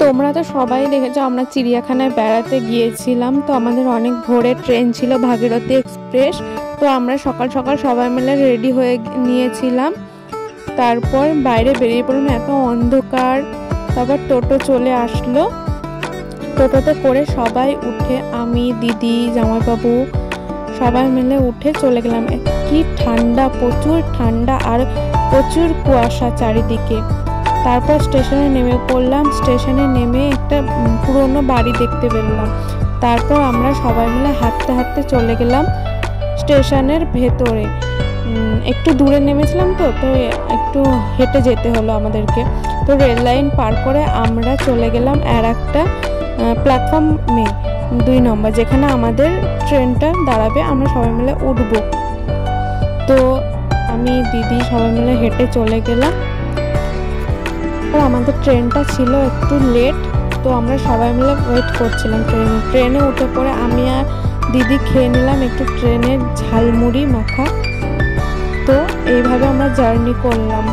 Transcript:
তোমরা তো সবাই দেখেছো আমরা চিড়িয়াখানায় বেড়াতে গিয়েছিলাম। তো আমাদের অনেক ভোরে ট্রেন ছিল ভাগীরথী এক্সপ্রেস। তো আমরা সকাল সকাল সবাই মিলে রেডি হয়ে নিয়েছিলাম। তারপর বাইরে বেরিয়ে পড়লাম, এত অন্ধকার। তারপর টোটো চলে আসলো, টোটোতে করে সবাই উঠে, আমি, দিদি, জামাইবাবু সবাই মিলে উঠে চলে গেলাম। কি ঠান্ডা, প্রচুর ঠান্ডা আর প্রচুর কুয়াশা চারিদিকে। তারপর স্টেশনে নেমে পড়লাম। স্টেশনে নেমে একটা পুরনো বাড়ি দেখতে পেলাম। তারপর আমরা সবাই মিলে হাঁটতে হাঁটতে চলে গেলাম স্টেশনের ভেতরে। একটু দূরে নেমেছিলাম, তো একটু হেঁটে যেতে হলো আমাদেরকে। তো রেল লাইন পার করে আমরা চলে গেলাম আর একটা প্ল্যাটফর্মে 2 নম্বর, যেখানে আমাদের ট্রেনটা দাঁড়াবে, আমরা সবাই মিলে উঠব। তো আমি, দিদি সবাই মিলে হেঁটে চলে গেলাম। আমাদের ট্রেনটা ছিল একটু লেট, তো আমরা সবাই মিলে ওয়েট করছিলাম ট্রেনে উঠে পড়ে আমি আর দিদি খেয়ে নিলাম একটু ট্রেনের ঝালমুড়ি মাখা। তো এইভাবে আমরা জার্নি করলাম।